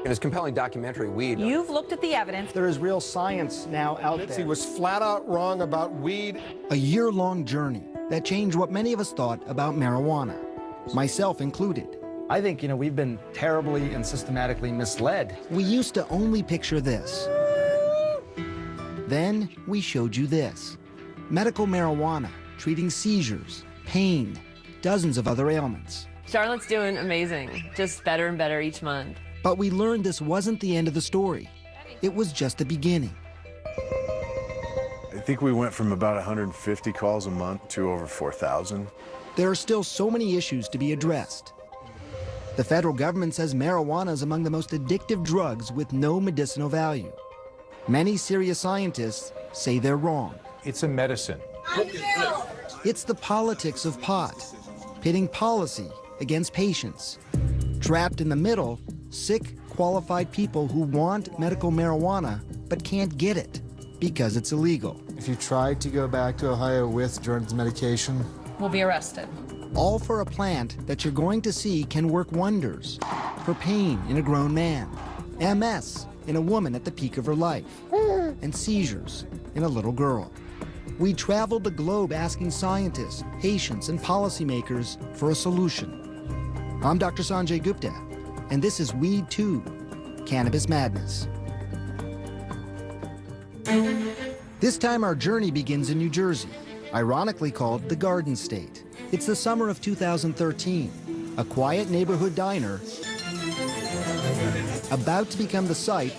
In his compelling documentary, Weed. You've looked at the evidence. There is real science now out He there. was flat out wrong about weed. A year-long journey that changed what many of us thought about marijuana, myself included. I think, we've been terribly and systematically misled. We used to only picture this. Then we showed you this. Medical marijuana, treating seizures, pain, dozens of other ailments. Charlotte's doing amazing, just better and better each month. But we learned this wasn't the end of the story. It was just the beginning. I think we went from about 150 calls a month to over 4,000. There are still so many issues to be addressed. The federal government says marijuana is among the most addictive drugs with no medicinal value. Many serious scientists say they're wrong. It's a medicine. It's the politics of pot, pitting policy against patients. Trapped in the middle, sick, qualified people who want medical marijuana but can't get it because it's illegal. If you tried to go back to Ohio with Jordan's medication, Will be arrested. All for a plant that you're going to see can work wonders for pain in a grown man, MS in a woman at the peak of her life, and seizures in a little girl. We traveled the globe asking scientists, patients, and policymakers for a solution. I'm Dr. Sanjay Gupta, and this is Weed 2, Cannabis Madness. This time our journey begins in New Jersey, ironically called the Garden State. It's the summer of 2013, a quiet neighborhood diner about to become the site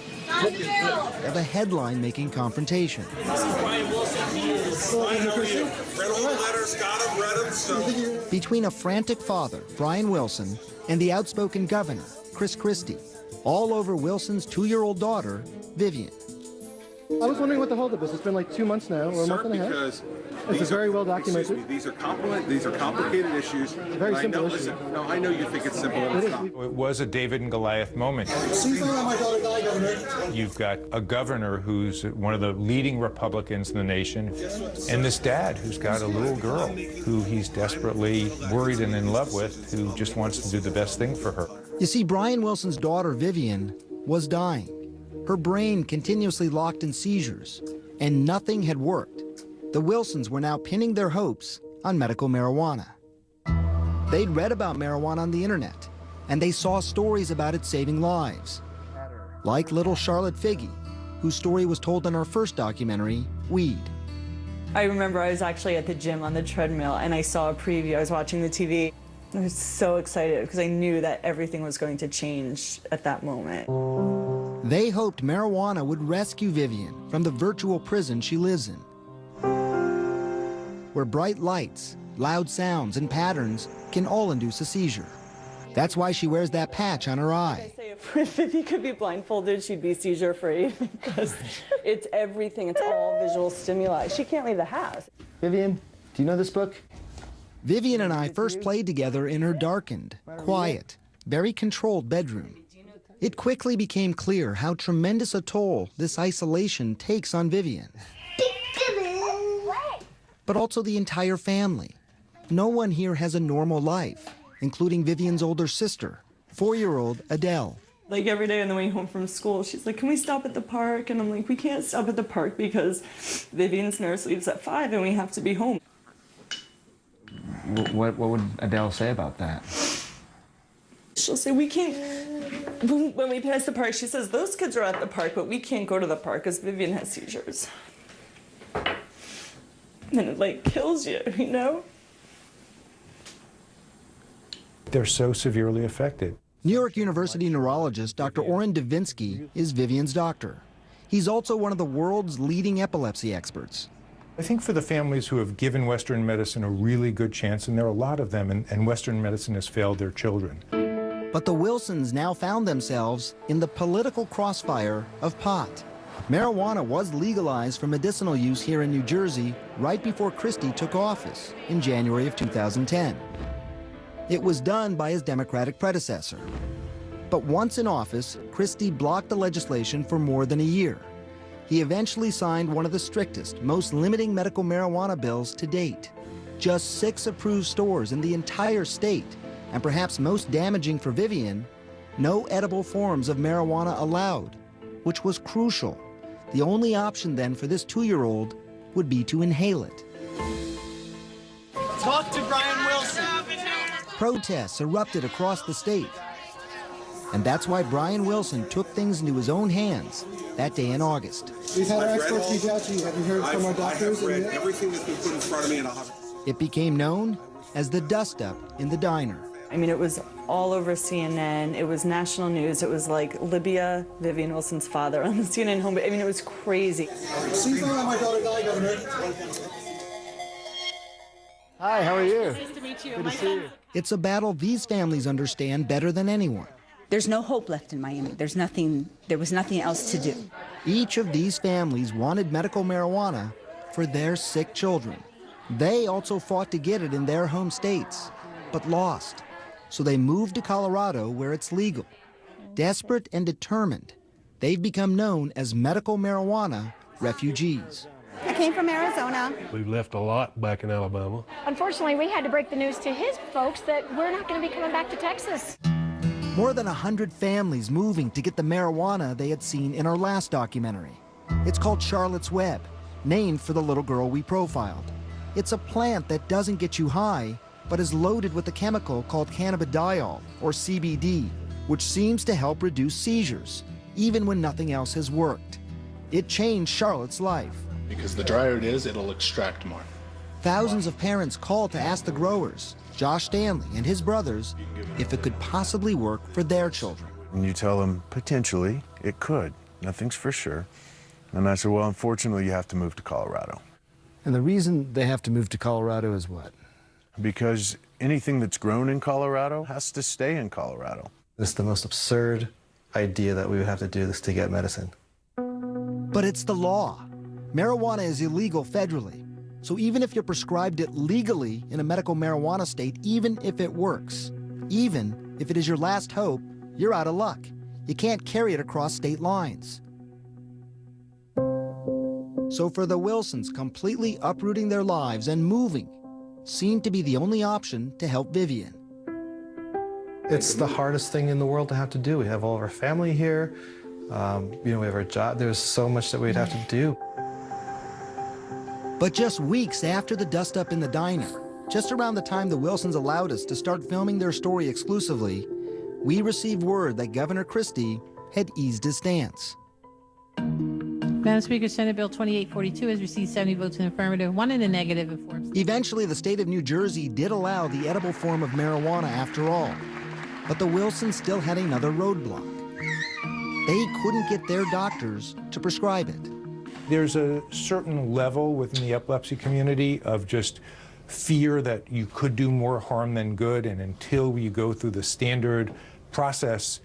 of a headline-making confrontation. Between a frantic father, Brian Wilson, and the outspoken governor, Chris Christie, all over Wilson's 2-year-old daughter, Vivian. I was wondering what the holdup is. It's been like 2 months now, or a month and a half. Because it's very well documented. These are complicated issues. It's a very simple issue. Listen, no, I know you think it's simple. It is. It was a David and Goliath moment. Please don't let my daughter die, Governor. You've got a governor who's one of the leading Republicans in the nation, and this dad who's got a little girl who he's desperately worried and in love with, who just wants to do the best thing for her. You see, Brian Wilson's daughter, Vivian, was dying. Her brain continuously locked in seizures, and nothing had worked. The Wilsons were now pinning their hopes on medical marijuana. They'd read about marijuana on the internet, and they saw stories about it saving lives. Like little Charlotte Figge, whose story was told in our first documentary, Weed. I remember I was actually at the gym on the treadmill, and I saw a preview. I was watching the TV. I was so excited because I knew that everything was going to change at that moment. They hoped marijuana would rescue Vivian from the virtual prison she lives in, where bright lights, loud sounds, and patterns can all induce a seizure. That's why she wears that patch on her eye. If Vivi could be blindfolded, she'd be seizure-free because it's everything. It's all visual stimuli. She can't leave the house. Vivian, do you know this book? Vivian and I first played together in her darkened, quiet, very controlled bedroom. It quickly became clear how tremendous a toll this isolation takes on Vivian, but also the entire family. No one here has a normal life, including Vivian's older sister, 4-year-old Adele. Like every day on the way home from school, she's like, can we stop at the park? And I'm like, we can't stop at the park because Vivian's nurse leaves at 5 and we have to be home. What would Adele say about that? She'll say, we can't, when we pass the park, she says, those kids are at the park, but we can't go to the park because Vivian has seizures. And it like kills you, you know? They're so severely affected. New York University neurologist Dr. Oren Davinsky is Vivian's doctor. He's also one of the world's leading epilepsy experts. I think for the families who have given Western medicine a really good chance, and there are a lot of them, and Western medicine has failed their children. But the Wilsons now found themselves in the political crossfire of pot. Marijuana was legalized for medicinal use here in New Jersey right before Christie took office in January of 2010. It was done by his Democratic predecessor. But once in office, Christie blocked the legislation for more than a year. He eventually signed one of the strictest, most limiting medical marijuana bills to date. Just 6 approved stores in the entire state, and perhaps most damaging for Vivian, no edible forms of marijuana allowed, which was crucial. The only option then for this 2-year-old would be to inhale it. Talk to Brian Wilson. Protests erupted across the state. And that's why Brian Wilson took things into his own hands that day in August. We've had our experts reach out to you. Have you heard from our doctors? I have read everything that's been put in front of me, and I'll have It became known as the dust-up in the diner. I mean, it was all over CNN. It was national news. It was like Libya, Vivian Wilson's father on the CNN home. I mean, it was crazy. She's not my daughter died, Governor. Hi, how are you? Nice to meet you. Good to see you. It's a battle these families understand better than anyone. There's no hope left in Miami. There was nothing else to do. Each of these families wanted medical marijuana for their sick children. They also fought to get it in their home states, but lost. So they moved to Colorado where it's legal. Desperate and determined, they've become known as medical marijuana refugees. I came from Arizona. We've left a lot back in Alabama. Unfortunately, we had to break the news to his folks that we're not going to be coming back to Texas. More than 100 families moving to get the marijuana they had seen in our last documentary. It's called Charlotte's Web, named for the little girl we profiled. It's a plant that doesn't get you high, but is loaded with a chemical called cannabidiol, or CBD, which seems to help reduce seizures, even when nothing else has worked. It changed Charlotte's life. Because the drier it is, it'll extract more. Thousands of parents called to ask the growers, Josh Stanley and his brothers, if it could possibly work for their children. And you tell them, potentially, it could. Nothing's for sure. And I said, well, unfortunately, you have to move to Colorado. And the reason they have to move to Colorado is what? Because anything that's grown in Colorado has to stay in Colorado. It's the most absurd idea that we would have to do this to get medicine. But it's the law. Marijuana is illegal federally. So even if you're prescribed it legally in a medical marijuana state, even if it works, even if it is your last hope, you're out of luck. You can't carry it across state lines. So for the Wilsons, completely uprooting their lives and moving seemed to be the only option to help Vivian. It's the hardest thing in the world to have to do. We have all of our family here. We have our job. There's so much that we'd have to do. But just weeks after the dust-up in the diner, just around the time the Wilsons allowed us to start filming their story exclusively, we received word that Governor Christie had eased his stance. Madam Speaker, Senate Bill 2842 has received 70 votes in the affirmative, 1 in the negative, and 4 abstentions. Eventually, the state of New Jersey did allow the edible form of marijuana after all. But the Wilsons still had another roadblock. They couldn't get their doctors to prescribe it. There's a certain level within the epilepsy community of just fear that you could do more harm than good, and until you go through the standard process,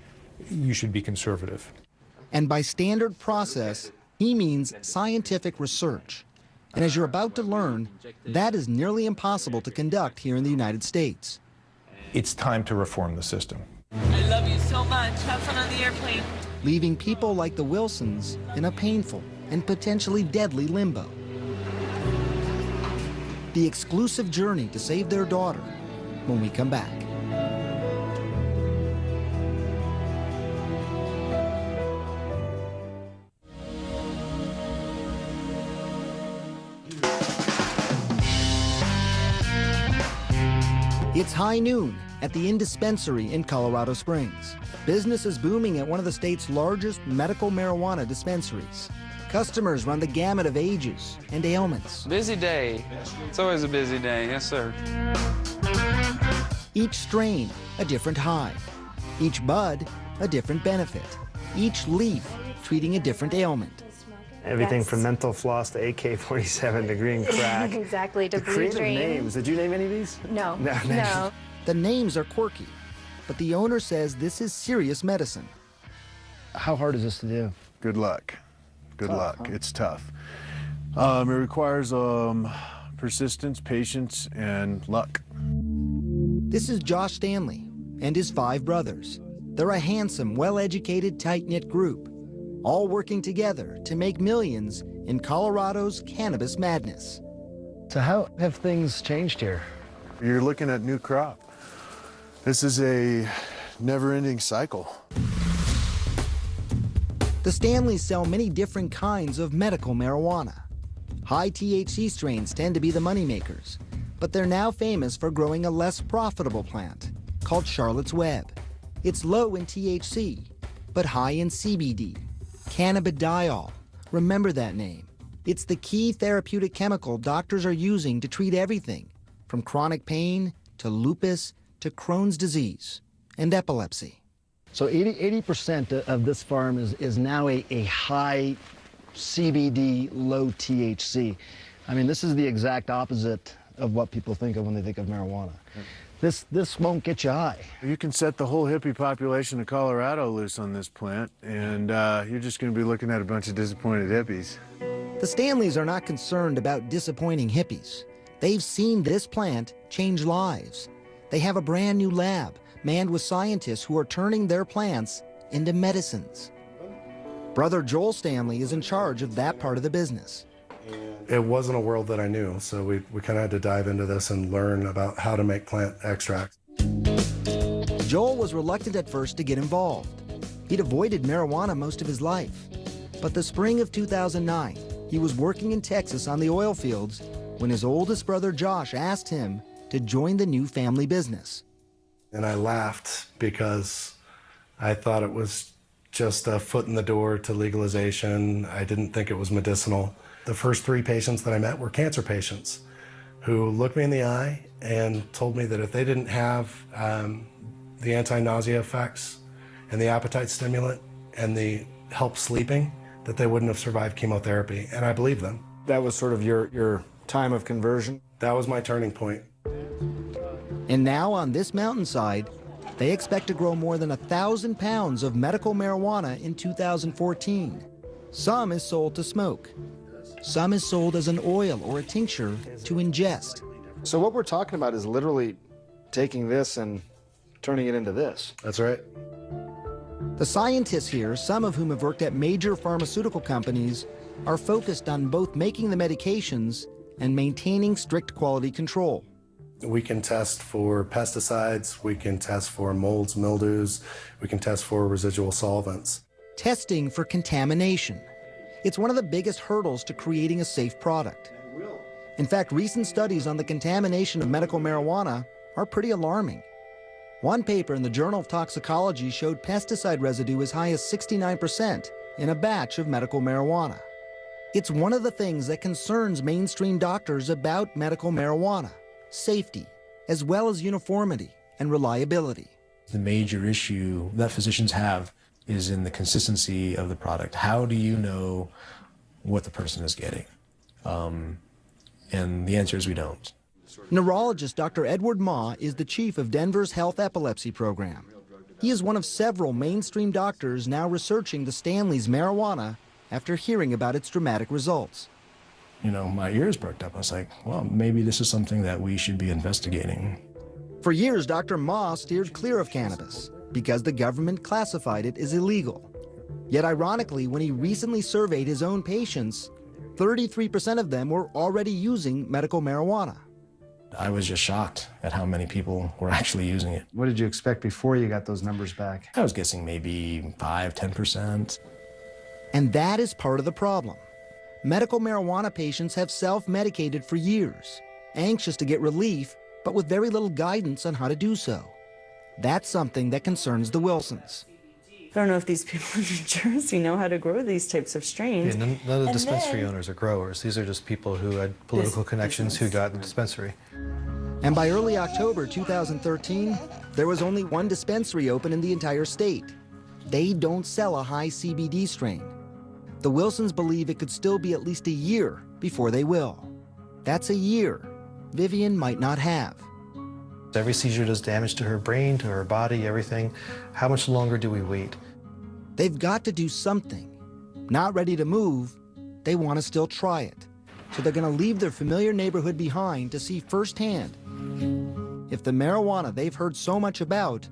you should be conservative. And by standard process, he means scientific research. And as you're about to learn, that is nearly impossible to conduct here in the United States. It's time to reform the system. I love you so much. Have fun on the airplane. Leaving people like the Wilsons in a painful and potentially deadly limbo. The exclusive journey to save their daughter when we come back. It's high noon at the Inn Dispensary in Colorado Springs. Business is booming at one of the state's largest medical marijuana dispensaries. Customers run the gamut of ages and ailments. Busy day. It's always a busy day, yes, sir. Each strain, a different high. Each bud, a different benefit. Each leaf, treating a different ailment. Everything from menthol floss to AK-47 to green crack. Exactly, to The blue creative dream. names. Did you name any of these? No. No. The names are quirky, but the owner says this is serious medicine. How hard is this to do? Good luck. Good luck. It's tough. It requires persistence, patience, and luck. This is Josh Stanley and his 5 brothers. They're a handsome, well-educated, tight-knit group, all working together to make millions in Colorado's cannabis madness. So how have things changed here? You're looking at new crop. This is a never-ending cycle. The Stanleys sell many different kinds of medical marijuana. High THC strains tend to be the moneymakers, but they're now famous for growing a less profitable plant called Charlotte's Web. It's low in THC, but high in CBD, cannabidiol. Remember that name. It's the key therapeutic chemical doctors are using to treat everything from chronic pain to lupus to Crohn's disease and epilepsy. So 80% of this farm is now a high CBD, low THC. I mean, this is the exact opposite of what people think of when they think of marijuana. This won't get you high. You can set the whole hippie population of Colorado loose on this plant, and you're just going to be looking at a bunch of disappointed hippies. The Stanleys are not concerned about disappointing hippies. They've seen this plant change lives. They have a brand new lab manned with scientists who are turning their plants into medicines. Brother Joel Stanley is in charge of that part of the business. It wasn't a world that I knew, so we kind of had to dive into this and learn about how to make plant extracts. Joel was reluctant at first to get involved. He'd avoided marijuana most of his life. But the spring of 2009, he was working in Texas on the oil fields when his oldest brother Josh asked him to join the new family business. And I laughed because I thought it was just a foot in the door to legalization. I didn't think it was medicinal. The first 3 patients that I met were cancer patients who looked me in the eye and told me that if they didn't have the anti-nausea effects and the appetite stimulant and the help sleeping, that they wouldn't have survived chemotherapy. And I believe them. That was sort of your time of conversion? That was my turning point. And now on this mountainside, they expect to grow more than 1,000 pounds of medical marijuana in 2014. Some is sold to smoke. Some is sold as an oil or a tincture to ingest. So what we're talking about is literally taking this and turning it into this. That's right. The scientists here, some of whom have worked at major pharmaceutical companies, are focused on both making the medications and maintaining strict quality control. We can test for pesticides, we can test for molds, mildews, we can test for residual solvents. Testing for contamination. It's one of the biggest hurdles to creating a safe product. In fact, recent studies on the contamination of medical marijuana are pretty alarming. One paper in the Journal of Toxicology showed pesticide residue as high as 69% in a batch of medical marijuana. It's one of the things that concerns mainstream doctors about medical marijuana: safety, as well as uniformity and reliability. The major issue that physicians have is in the consistency of the product. How do you know what the person is getting? And the answer is we don't. Neurologist Dr. Edward Ma is the chief of Denver's Health Epilepsy Program. He is one of several mainstream doctors now researching the Stanley's marijuana after hearing about its dramatic results. You know, my ears perked up. I was like, well, maybe this is something that we should be investigating. For years, Dr. Ma steered clear of cannabis because the government classified it as illegal. Yet ironically, when he recently surveyed his own patients, 33% of them were already using medical marijuana. I was just shocked at how many people were actually using it. What did you expect before you got those numbers back? I was guessing maybe 5–10%. And that is part of the problem. Medical marijuana patients have self-medicated for years, anxious to get relief, but with very little guidance on how to do so. That's something that concerns the Wilsons. I don't know if these people in New Jersey know how to grow these types of strains. Yeah, none of the dispensary owners are growers. These are just people who had political connections who got the dispensary. And by early October 2013, there was only one dispensary open in the entire state. They don't sell a high CBD strain. The Wilsons believe it could still be at least a year before they will. That's a year Vivian might not have. Every seizure does damage to her brain, to her body, everything. How much longer do we wait? They've got to do something. Not ready to move, they want to still try it. So they're going to leave their familiar neighborhood behind to see firsthand if the marijuana they've heard so much about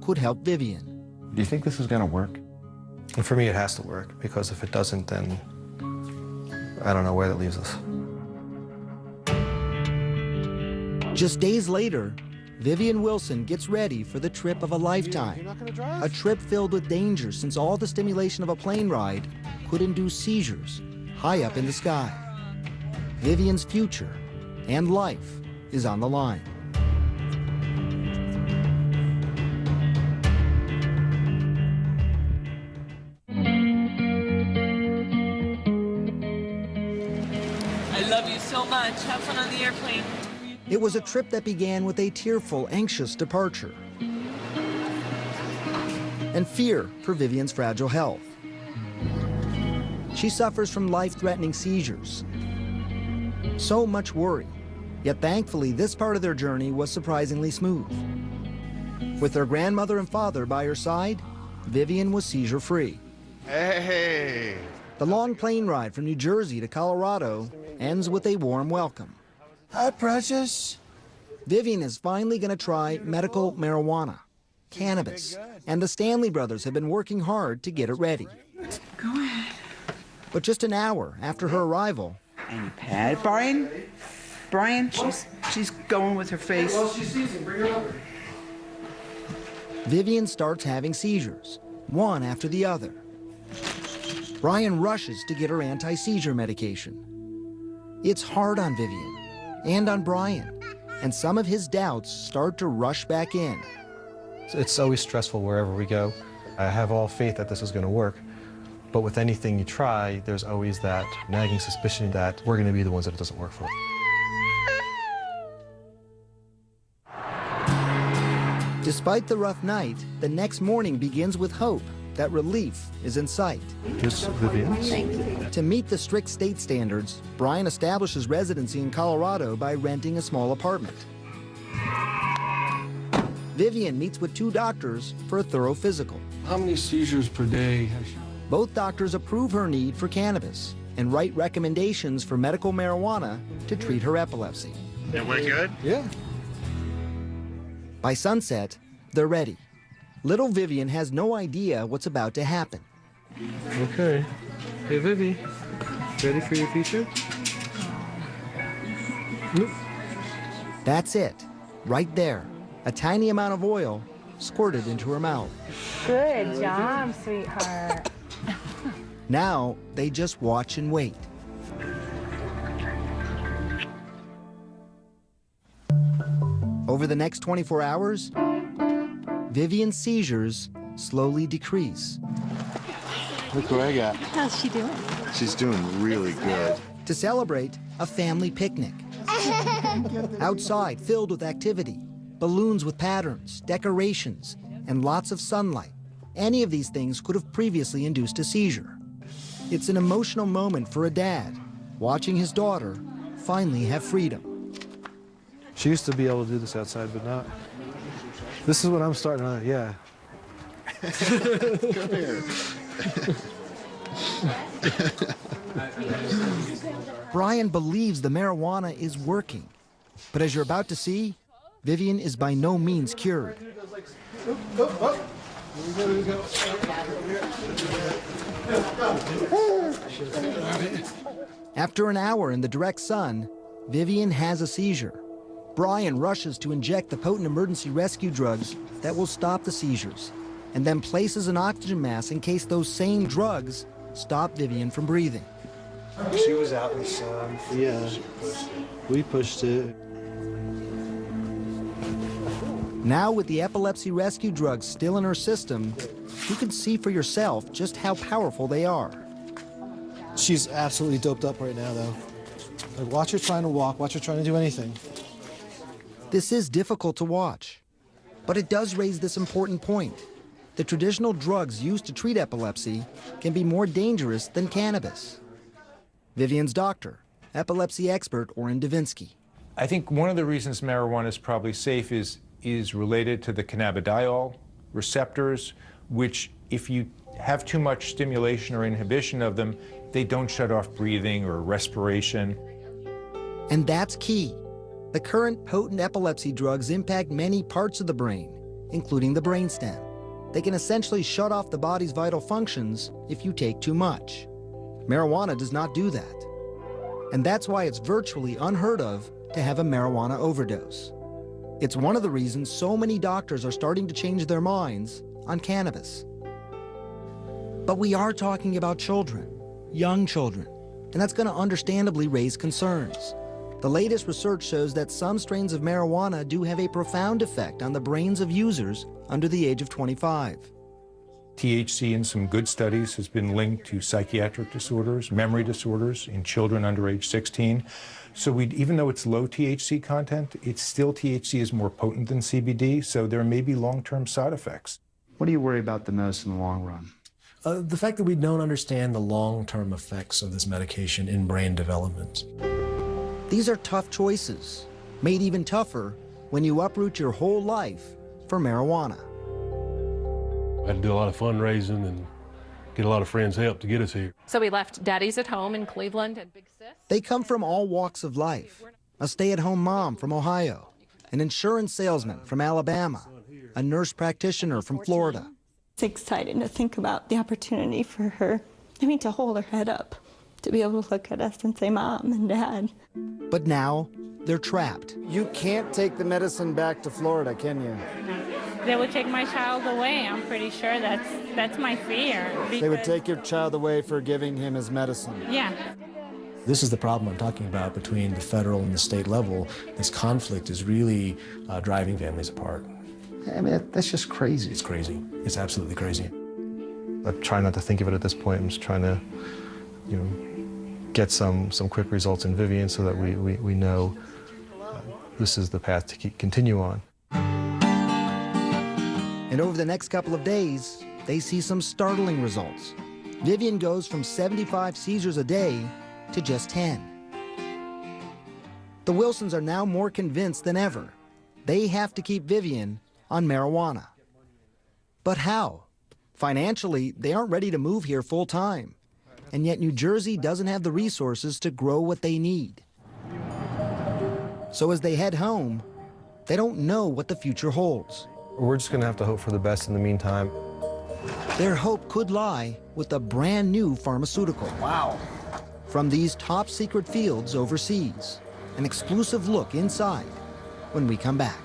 could help Vivian. Do you think this is going to work? And for me, it has to work, because if it doesn't, then I don't know where that leaves us. Just days later, Vivian Wilson gets ready for the trip of a lifetime. A trip filled with danger since all the stimulation of a plane ride could induce seizures high up in the sky. Vivian's future and life is on the line. I love you so much. Have fun on the airplane. It was a trip that began with a tearful, anxious departure and fear for Vivian's fragile health. She suffers from life-threatening seizures. So much worry, yet thankfully this part of their journey was surprisingly smooth. With their grandmother and father by her side, Vivian was seizure-free. Hey! The long plane ride from New Jersey to Colorado ends with a warm welcome. Hi, precious. Vivian is finally going to try medical marijuana, cannabis, and the Stanley brothers have been working hard to get it ready. Go ahead. But just an hour after her arrival, And Pat, Brian, she's going with her face. Well, she sees him. Bring her over. Vivian starts having seizures, one after the other. Brian rushes to get her anti-seizure medication. It's hard on Vivian and on Brian, and some of his doubts start to rush back in. It's always stressful wherever we go. I have all faith that this is going to work, but with anything you try, there's always that nagging suspicion that we're going to be the ones that it doesn't work for. Despite the rough night, the next morning begins with hope that relief is in sight. Just Vivian. To meet the strict state standards, Brian establishes residency in Colorado by renting a small apartment. Vivian meets with 2 doctors for a thorough physical. How many seizures per day? Both doctors approve her need for cannabis and write recommendations for medical marijuana to treat her epilepsy. Yeah, we're good? Yeah. By sunset, they're ready. Little Vivian has no idea what's about to happen. Okay. Hey, Vivi. Ready for your future? Nope. That's it, right there. A tiny amount of oil squirted into her mouth. Good job, sweetheart. Now, they just watch and wait. Over the next 24 hours, Vivian's seizures slowly decrease. Look what I got. How's she doing? She's doing really good. To celebrate, a family picnic. Outside, filled with activity, balloons with patterns, decorations, and lots of sunlight. Any of these things could have previously induced a seizure. It's an emotional moment for a dad, watching his daughter finally have freedom. She used to be able to do this outside, but not. This is what I'm starting on, yeah. Come here. Brian believes the marijuana is working. But as you're about to see, Vivian is by no means cured. After an hour in the direct sun, Vivian has a seizure. Brian rushes to inject the potent emergency rescue drugs that will stop the seizures, and then places an oxygen mask in case those same drugs stop Vivian from breathing. She was out in the sun. Yeah. We pushed it. Now with the epilepsy rescue drugs still in her system, you can see for yourself just how powerful they are. She's absolutely doped up right now, though. Like, watch her trying to walk, watch her trying to do anything. This is difficult to watch, but it does raise this important point. The traditional drugs used to treat epilepsy can be more dangerous than cannabis. Vivian's doctor, epilepsy expert Oren Davinsky. I think one of the reasons marijuana is probably safe is related to the cannabidiol receptors, which if you have too much stimulation or inhibition of them, they don't shut off breathing or respiration. And that's key. The current potent epilepsy drugs impact many parts of the brain, including the brainstem. They can essentially shut off the body's vital functions if you take too much. Marijuana does not do that. And that's why it's virtually unheard of to have a marijuana overdose. It's one of the reasons so many doctors are starting to change their minds on cannabis. But we are talking about children, young children, and that's going to understandably raise concerns. The latest research shows that some strains of marijuana do have a profound effect on the brains of users under the age of 25. THC in some good studies has been linked to psychiatric disorders, memory disorders in children under age 16. So even though it's low THC content, it's still THC is more potent than CBD, so there may be long-term side effects. What do you worry about the most in the long run? The fact that we don't understand the long-term effects of this medication in brain development. These are tough choices, made even tougher when you uproot your whole life for marijuana. I had to do a lot of fundraising and get a lot of friends' help to get us here. So we left Daddy's at home in Cleveland and Big Sis. They come from all walks of life. A stay-at-home mom from Ohio, an insurance salesman from Alabama, a nurse practitioner from Florida. It's exciting to think about the opportunity for her, to hold her head up, to be able to look at us and say, Mom and Dad. But now, they're trapped. You can't take the medicine back to Florida, can you? They would take my child away. I'm pretty sure that's my fear. They would take your child away for giving him his medicine. Yeah. This is the problem I'm talking about between the federal and the state level. This conflict is really driving families apart. I mean, that's just crazy. It's crazy. It's absolutely crazy. I try not to think of it at this point. I'm just trying to, get some quick results in Vivian so that we know this is the path to continue on. And over the next couple of days, they see some startling results. Vivian goes from 75 seizures a day to just 10. The Wilsons are now more convinced than ever. They have to keep Vivian on marijuana. But how? Financially, they aren't ready to move here full time. And yet New Jersey doesn't have the resources to grow what they need. So as they head home, they don't know what the future holds. We're just going to have to hope for the best in the meantime. Their hope could lie with a brand new pharmaceutical. Wow. From these top secret fields overseas. An exclusive look inside when we come back.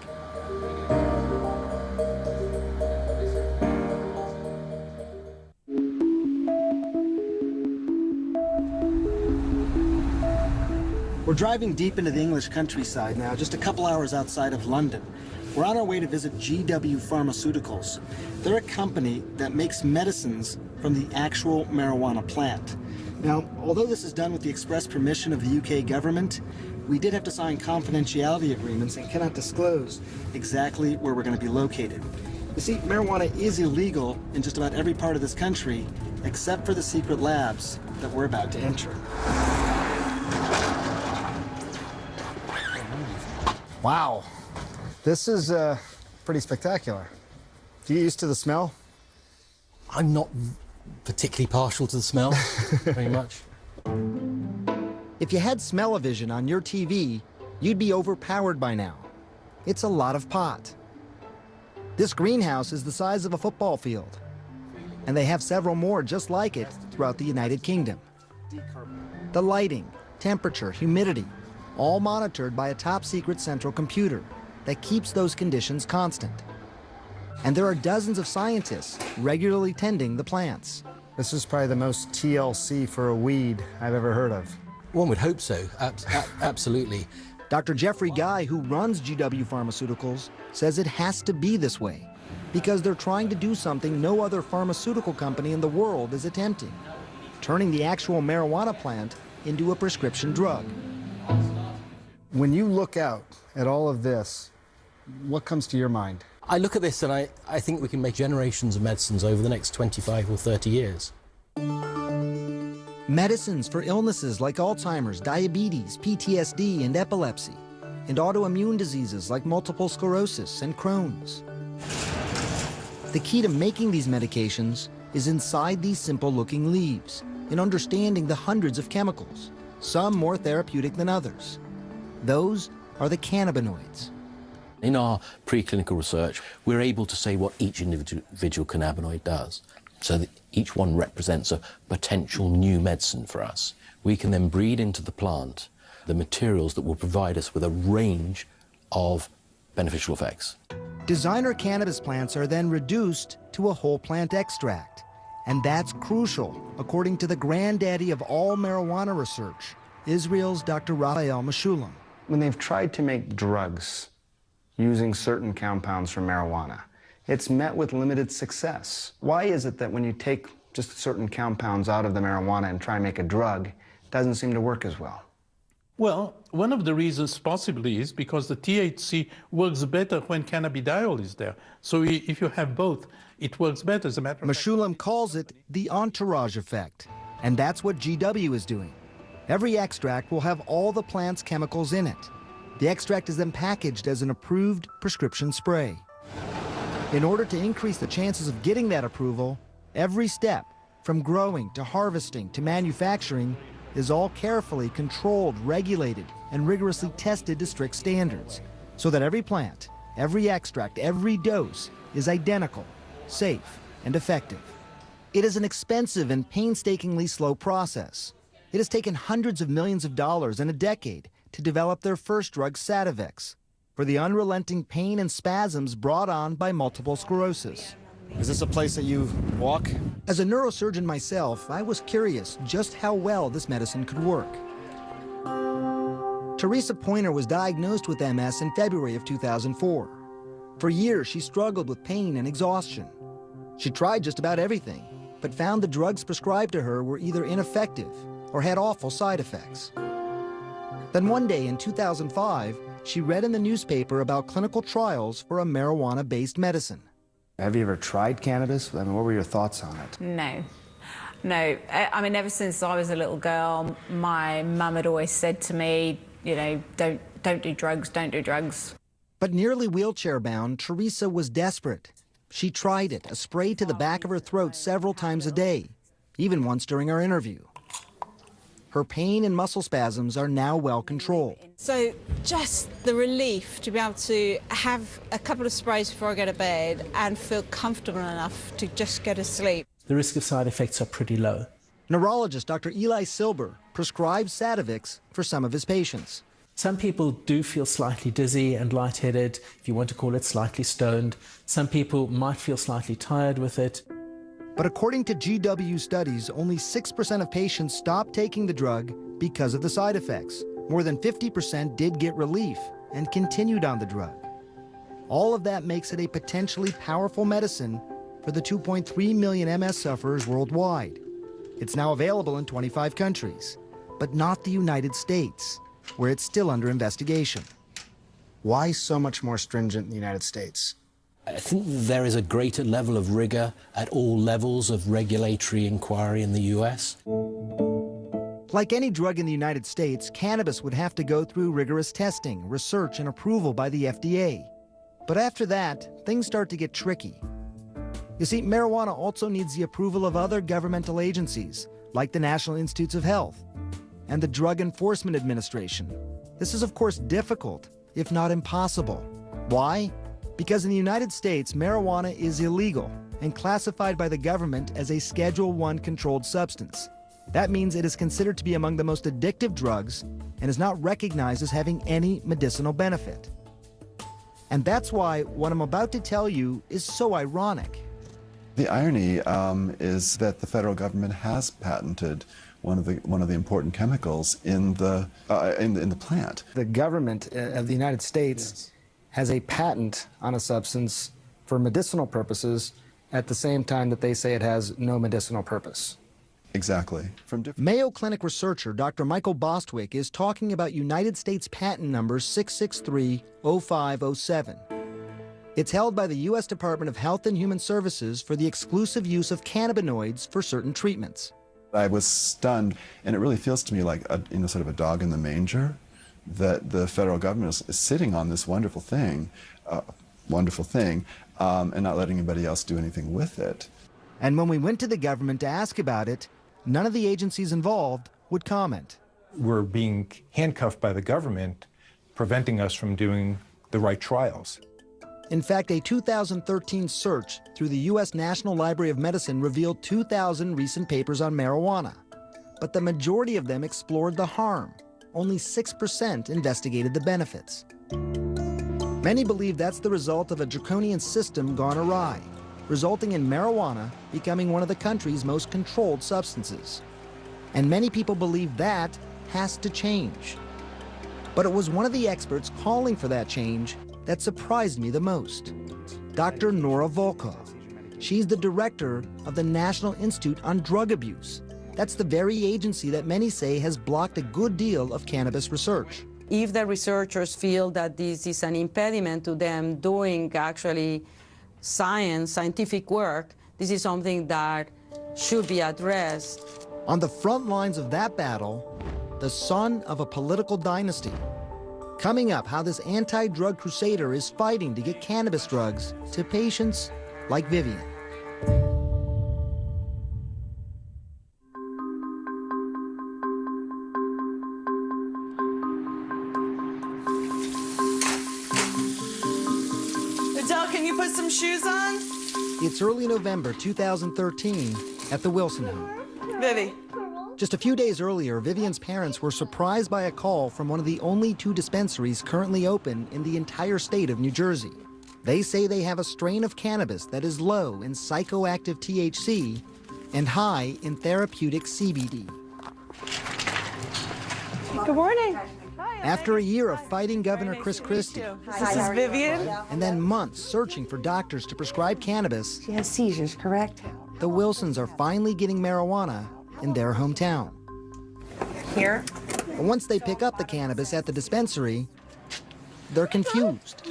We're driving deep into the English countryside now, just a couple hours outside of London. We're on our way to visit GW Pharmaceuticals. They're a company that makes medicines from the actual marijuana plant. Now, although this is done with the express permission of the UK government, we did have to sign confidentiality agreements and cannot disclose exactly where we're going to be located. You see, marijuana is illegal in just about every part of this country, except for the secret labs that we're about to enter. Wow, this is pretty spectacular. Do you get used to the smell? I'm not particularly partial to the smell, very much. If you had smell-o-vision on your TV, you'd be overpowered by now. It's a lot of pot. This greenhouse is the size of a football field, and they have several more just like it throughout the United Kingdom. The lighting, temperature, humidity, all monitored by a top-secret central computer that keeps those conditions constant. And there are dozens of scientists regularly tending the plants. This is probably the most TLC for a weed I've ever heard of. One would hope so, absolutely. Dr. Jeffrey Guy, who runs GW Pharmaceuticals, says it has to be this way because they're trying to do something no other pharmaceutical company in the world is attempting, turning the actual marijuana plant into a prescription drug. When you look out at all of this, what comes to your mind? I look at this and I think we can make generations of medicines over the next 25 or 30 years. Medicines for illnesses like Alzheimer's, diabetes, PTSD, and epilepsy, and autoimmune diseases like multiple sclerosis and Crohn's. The key to making these medications is inside these simple-looking leaves, in understanding the hundreds of chemicals, some more therapeutic than others. Those are the cannabinoids. In our preclinical research, we're able to say what each individual cannabinoid does, so that each one represents a potential new medicine for us. We can then breed into the plant the materials that will provide us with a range of beneficial effects. Designer cannabis plants are then reduced to a whole plant extract. And that's crucial, according to the granddaddy of all marijuana research, Israel's Dr. Raphael Meshulam. When they've tried to make drugs using certain compounds from marijuana, it's met with limited success. Why is it that when you take just certain compounds out of the marijuana and try and make a drug, it doesn't seem to work as well? Well, one of the reasons possibly is because the THC works better when cannabidiol is there. So if you have both, it works better, as a matter of fact. Meshulam calls it the entourage effect, and that's what GW is doing. Every extract will have all the plant's chemicals in it. The extract is then packaged as an approved prescription spray. In order to increase the chances of getting that approval, every step, from growing to harvesting to manufacturing, is all carefully controlled, regulated, and rigorously tested to strict standards, so that every plant, every extract, every dose is identical, safe, and effective. It is an expensive and painstakingly slow process. It has taken hundreds of millions of dollars and a decade to develop their first drug, Sativex, for the unrelenting pain and spasms brought on by multiple sclerosis. Is this a place that you walk? As a neurosurgeon myself, I was curious just how well this medicine could work. Teresa Pointer was diagnosed with MS in February of 2004. For years, she struggled with pain and exhaustion. She tried just about everything, but found the drugs prescribed to her were either ineffective or had awful side effects. Then one day in 2005, she read in the newspaper about clinical trials for a marijuana-based medicine. Have you ever tried cannabis? I mean, what were your thoughts on it? No. I mean, ever since I was a little girl, my mum had always said to me, you know, don't do drugs, don't do drugs. But nearly wheelchair-bound, Teresa was desperate. She tried it, a spray to the back of her throat several times a day, even once during our interview. Her pain and muscle spasms are now well controlled. So just the relief to be able to have a couple of sprays before I go to bed and feel comfortable enough to just go to sleep. The risk of side effects are pretty low. Neurologist Dr. Eli Silber prescribes Sativex for some of his patients. Some people do feel slightly dizzy and lightheaded, if you want to call it slightly stoned. Some people might feel slightly tired with it. But according to GW studies, only 6% of patients stopped taking the drug because of the side effects. More than 50% did get relief and continued on the drug. All of that makes it a potentially powerful medicine for the 2.3 million MS sufferers worldwide. It's now available in 25 countries, but not the United States, where it's still under investigation. Why so much more stringent in the United States? I think there is a greater level of rigor at all levels of regulatory inquiry in the US. Like any drug in the United States, cannabis would have to go through rigorous testing, research, and approval by the FDA. But after that, things start to get tricky. You see, marijuana also needs the approval of other governmental agencies, like the National Institutes of Health and the Drug Enforcement Administration. This is, of course, difficult, if not impossible. Why? Because in the United States, marijuana is illegal and classified by the government as a Schedule I controlled substance. That means it is considered to be among the most addictive drugs and is not recognized as having any medicinal benefit. And that's why what I'm about to tell you is so ironic. The irony is that the federal government has patented one of the important chemicals in the plant. The government of the United States has a patent on a substance for medicinal purposes at the same time that they say it has no medicinal purpose. Exactly. Mayo Clinic researcher Dr. Michael Bostwick is talking about United States patent number 6630507. It's held by the U.S. Department of Health and Human Services for the exclusive use of cannabinoids for certain treatments. I was stunned, and it really feels to me like sort of a dog in the manger, that the federal government is sitting on this wonderful thing, and not letting anybody else do anything with it. And when we went to the government to ask about it, none of the agencies involved would comment. We're being handcuffed by the government, preventing us from doing the right trials. In fact, a 2013 search through the U.S. National Library of Medicine revealed 2,000 recent papers on marijuana. But the majority of them explored the harm. Only 6% investigated the benefits. Many believe that's the result of a draconian system gone awry, resulting in marijuana becoming one of the country's most controlled substances. And many people believe that has to change. But it was one of the experts calling for that change that surprised me the most, Dr. Nora Volkov. She's the director of the National Institute on Drug Abuse. That's the very agency that many say has blocked a good deal of cannabis research. If the researchers feel that this is an impediment to them doing actually scientific work, this is something that should be addressed. On the front lines of that battle, the son of a political dynasty. Coming up, how this anti-drug crusader is fighting to get cannabis drugs to patients like Vivian. Adele, can you put some shoes on? It's early November 2013 at the Wilson home. Vivi. Just a few days earlier, Vivian's parents were surprised by a call from one of the only 2 dispensaries currently open in the entire state of New Jersey. They say they have a strain of cannabis that is low in psychoactive THC and high in therapeutic CBD. Good morning. After a year of fighting Governor Chris Christie, This is Vivian. and then months searching for doctors to prescribe cannabis, She has seizures, correct? the Wilsons are finally getting marijuana in their hometown. Here. But once they pick up the cannabis at the dispensary, they're confused.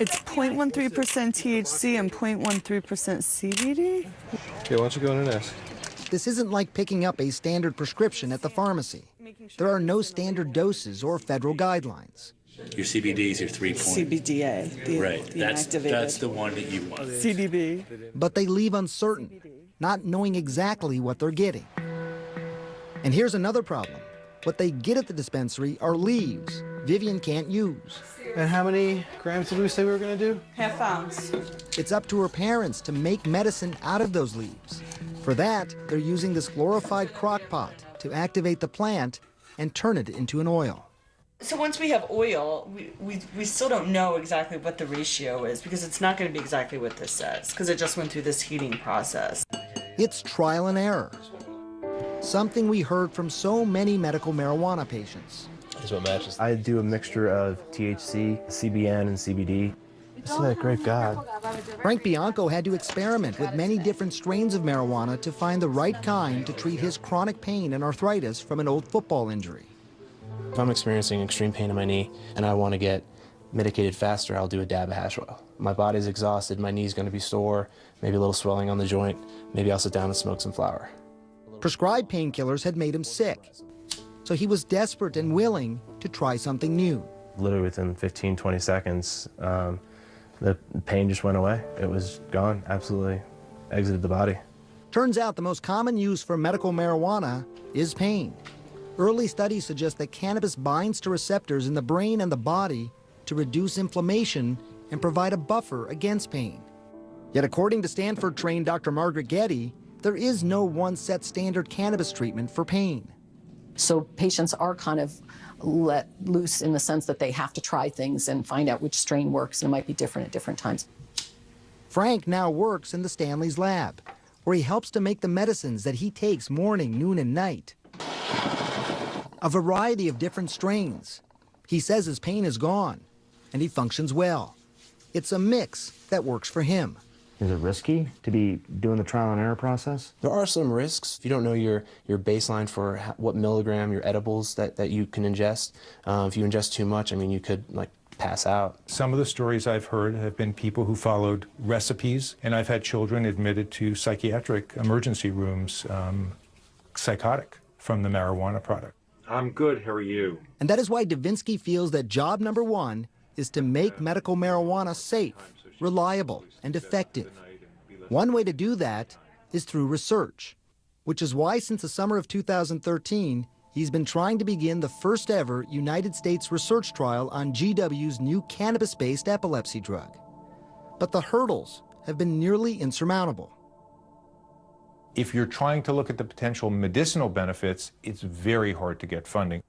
It's 0.13% THC and 0.13% CBD? Okay, why don't you go in and ask? This isn't like picking up a standard prescription at the pharmacy. There are no standard doses or federal guidelines. Your CBD is your 3 point. CBDA. Right, that's the one that you want. CDB. But they leave uncertain, not knowing exactly what they're getting. And here's another problem. What they get at the dispensary are leaves Vivian can't use. And how many grams did we say we were going to do? Half ounce. It's up to her parents to make medicine out of those leaves. For that, they're using this glorified crock pot to activate the plant and turn it into an oil. So once we have oil, we still don't know exactly what the ratio is because it's not going to be exactly what this says because it just went through this heating process. It's trial and error. Something we heard from so many medical marijuana patients. That's what matches. I do a mixture of THC, CBN, and CBD. Isn't that great God? Frank Bianco had to experiment with many different strains of marijuana to find the right kind to treat his chronic pain and arthritis from an old football injury. If I'm experiencing extreme pain in my knee and I want to get medicated faster, I'll do a dab of hash oil. My body's exhausted, my knee's going to be sore, maybe a little swelling on the joint, maybe I'll sit down and smoke some flower. Prescribed painkillers had made him sick, so he was desperate and willing to try something new. Literally within 15, 20 seconds, the pain just went away. It was gone, absolutely exited the body. Turns out the most common use for medical marijuana is pain. Early studies suggest that cannabis binds to receptors in the brain and the body to reduce inflammation and provide a buffer against pain. Yet according to Stanford-trained Dr. Margaret Getty, there is no one set standard cannabis treatment for pain. So patients are kind of let loose in the sense that they have to try things and find out which strain works, and it might be different at different times. Frank now works in the Stanley's lab, where he helps to make the medicines that he takes morning, noon, and night. A variety of different strains. He says his pain is gone, and he functions well. It's a mix that works for him. Is it risky to be doing the trial and error process? There are some risks. If you don't know your baseline for what milligram, your edibles that you can ingest, if you ingest too much, I mean, you could pass out. Some of the stories I've heard have been people who followed recipes, and I've had children admitted to psychiatric emergency rooms, psychotic from the marijuana product. I'm good, how are you? And that is why Davinsky feels that job number one is to make medical marijuana safe, reliable, and effective. One way to do that is through research, which is why since the summer of 2013, he's been trying to begin the first ever United States research trial on GW's new cannabis-based epilepsy drug. But the hurdles have been nearly insurmountable. If you're trying to look at the potential medicinal benefits, it's very hard to get funding.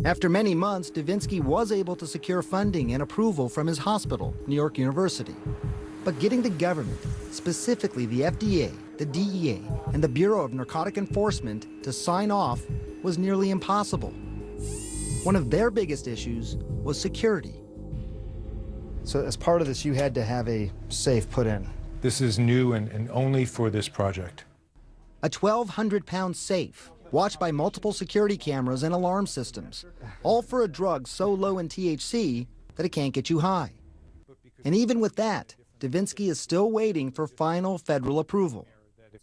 After many months, Davinsky was able to secure funding and approval from his hospital, New York University. But getting the government, specifically the FDA, the DEA, and the Bureau of Narcotic Enforcement to sign off was nearly impossible. One of their biggest issues was security. So as part of this, you had to have a safe put in. This is new and only for this project. A 1,200-pound safe, watched by multiple security cameras and alarm systems, all for a drug so low in THC that it can't get you high. And even with that, Davinsky is still waiting for final federal approval.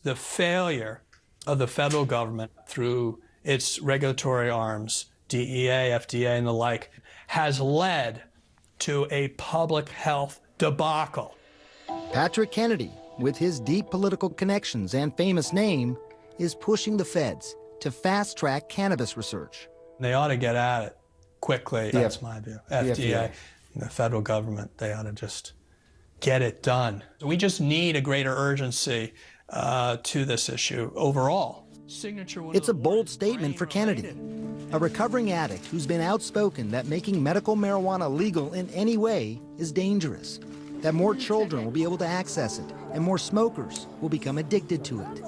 The failure of the federal government through its regulatory arms, DEA, FDA, and the like, has led to a public health debacle. Patrick Kennedy, with his deep political connections and famous name, is pushing the feds to fast-track cannabis research. They ought to get at it quickly, that's my view. FDA, the federal government, they ought to just get it done. We just need a greater urgency to this issue overall. It's a bold statement for Kennedy, a recovering addict who's been outspoken that making medical marijuana legal in any way is dangerous, that more children will be able to access it, and more smokers will become addicted to it.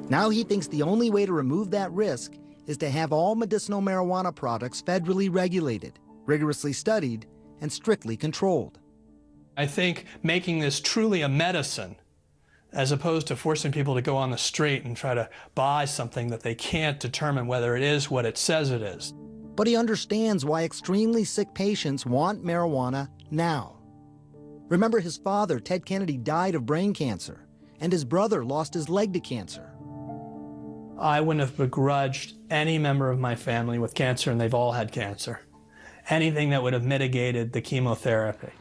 Now he thinks the only way to remove that risk is to have all medicinal marijuana products federally regulated, rigorously studied, and strictly controlled. I think making this truly a medicine, as opposed to forcing people to go on the street and try to buy something that they can't determine whether it is what it says it is. But he understands why extremely sick patients want marijuana now. Remember, his father, Ted Kennedy, died of brain cancer, and his brother lost his leg to cancer. I wouldn't have begrudged any member of my family with cancer, and they've all had cancer. Anything that would have mitigated the chemotherapy.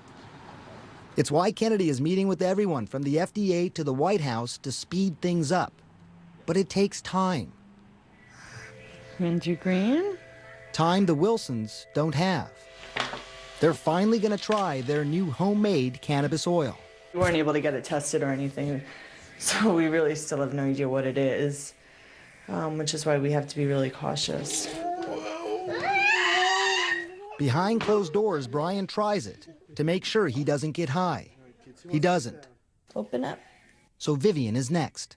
It's why Kennedy is meeting with everyone from the FDA to the White House to speed things up. But it takes time. And you green? Time the Wilsons don't have. They're finally going to try their new homemade cannabis oil. We weren't able to get it tested or anything, so we really still have no idea what it is, which is why we have to be really cautious. Behind closed doors, Brian tries it to make sure he doesn't get high. He doesn't. Open up. So Vivian is next.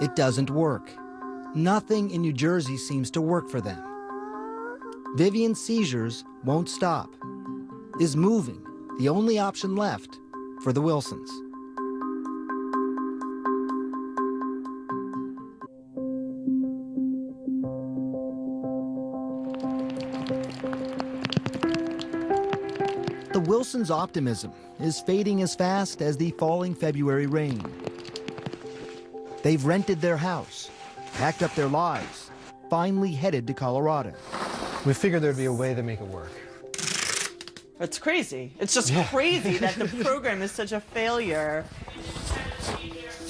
It doesn't work. Nothing in New Jersey seems to work for them. Vivian's seizures won't stop. Is moving the only option left for the Wilsons? The Wilsons' optimism is fading as fast as the falling February rain. They've rented their house, packed up their lives, finally headed to Colorado. We figured there'd be a way to make it work. It's crazy. It's just crazy that the program is such a failure.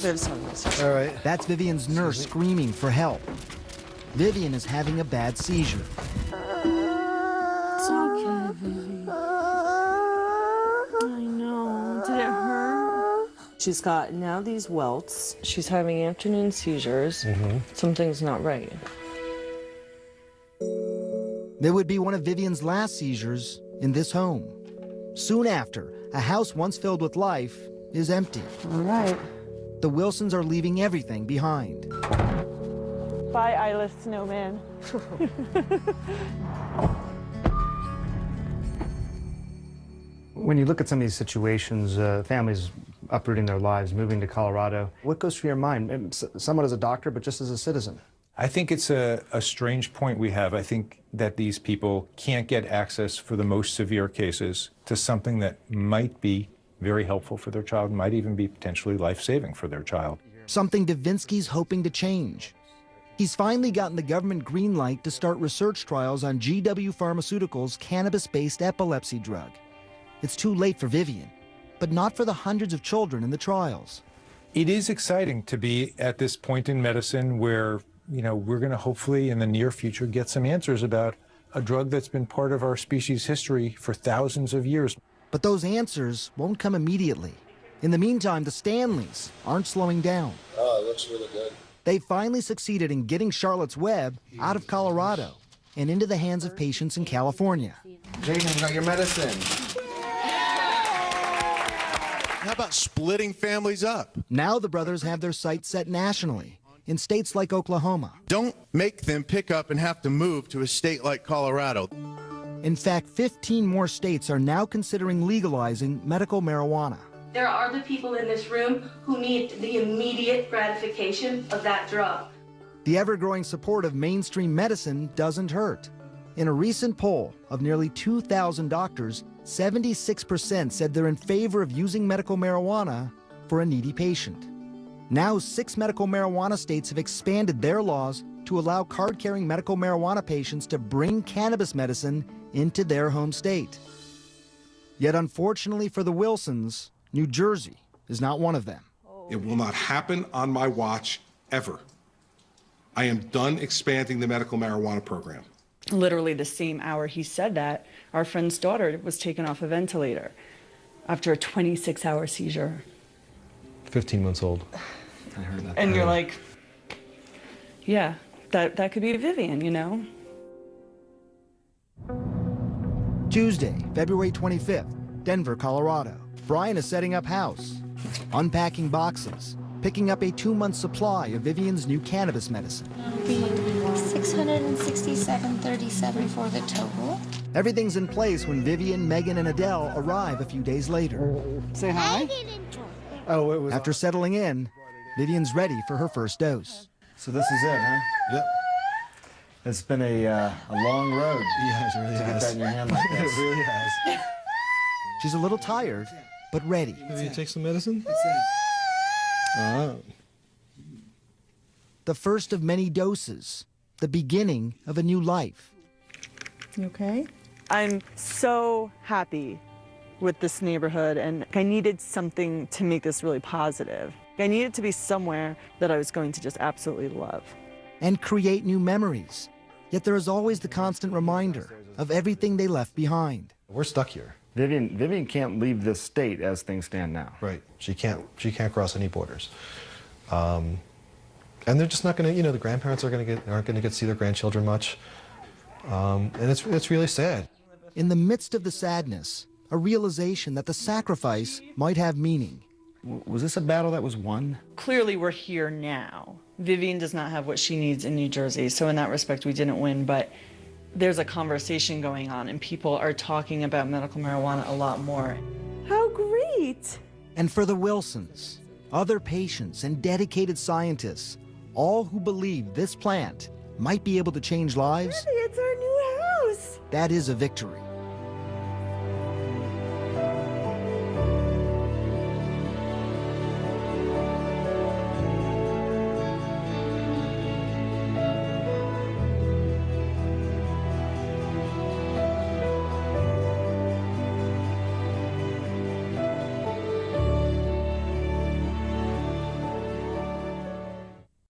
All right. That's Vivian's nurse screaming for help. Vivian is having a bad seizure. It's okay, Vivi. I know. Did it hurt? She's got now these welts. She's having afternoon seizures. Something's not right. There would be one of Vivian's last seizures in this home. Soon after, a house once filled with life is empty. All right. The Wilsons are leaving everything behind. Bye, eyeless snowman. When you look at some of these situations, families uprooting their lives, moving to Colorado, what goes through your mind? Somewhat as a doctor, but just as a citizen. I think it's a strange point we have. I think that these people can't get access for the most severe cases to something that might be very helpful for their child, might even be potentially life-saving for their child. Something Davinsky's hoping to change. He's finally gotten the government green light to start research trials on GW Pharmaceuticals' cannabis-based epilepsy drug. It's too late for Vivian, but not for the hundreds of children in the trials. It is exciting to be at this point in medicine where we're going to hopefully in the near future get some answers about a drug that's been part of our species' history for thousands of years. But those answers won't come immediately. In the meantime, the Stanleys aren't slowing down. Oh, it looks really good. They finally succeeded in getting Charlotte's Web out of Colorado and into the hands of patients in California. Jason, you got your medicine. How about splitting families up? Now the brothers have their sights set nationally in states like Oklahoma. Don't make them pick up and have to move to a state like Colorado. In fact, 15 more states are now considering legalizing medical marijuana. There are the people in this room who need the immediate gratification of that drug. The ever-growing support of mainstream medicine doesn't hurt. In a recent poll of nearly 2,000 doctors, 76% said they're in favor of using medical marijuana for a needy patient. Now, 6 medical marijuana states have expanded their laws to allow card-carrying medical marijuana patients to bring cannabis medicine into their home state. Yet unfortunately for the Wilsons, New Jersey is not one of them. It will not happen on my watch, ever. I am done expanding the medical marijuana program. Literally the same hour he said that, our friend's daughter was taken off a ventilator after a 26-hour seizure. 15 months old. I heard that. And you're like, yeah, that could be Vivian, you know? Tuesday, February 25th, Denver, Colorado. Brian is setting up house, unpacking boxes, picking up a 2-month supply of Vivian's new cannabis medicine. It'll be $667.37 for the total. Everything's in place when Vivian, Megan, and Adele arrive a few days later. Say hi. Oh, it was. After settling in, Vivian's ready for her first dose. So this is it, huh? Yep. It's been a long road. Yeah, it really to has. get that in your hand like this. It really has. She's a little tired, but ready. Maybe you take some medicine? Oh. The first of many doses, the beginning of a new life. You okay? I'm so happy with this neighborhood, and I needed something to make this really positive. I needed to be somewhere that I was going to just absolutely love. And create new memories. Yet there is always the constant reminder of everything they left behind. We're stuck here. Vivian can't leave this state as things stand now. Right. She can't cross any borders. And they're just not going to, the grandparents aren't going to get to see their grandchildren much. And it's really sad. In the midst of the sadness, a realization that the sacrifice might have meaning. Was this a battle that was won? Clearly we're here now. Vivian does not have what she needs in New Jersey, so in that respect we didn't win, but there's a conversation going on and people are talking about medical marijuana a lot more. How great! And for the Wilsons, other patients and dedicated scientists, all who believe this plant might be able to change lives, It's our new house! that is a victory.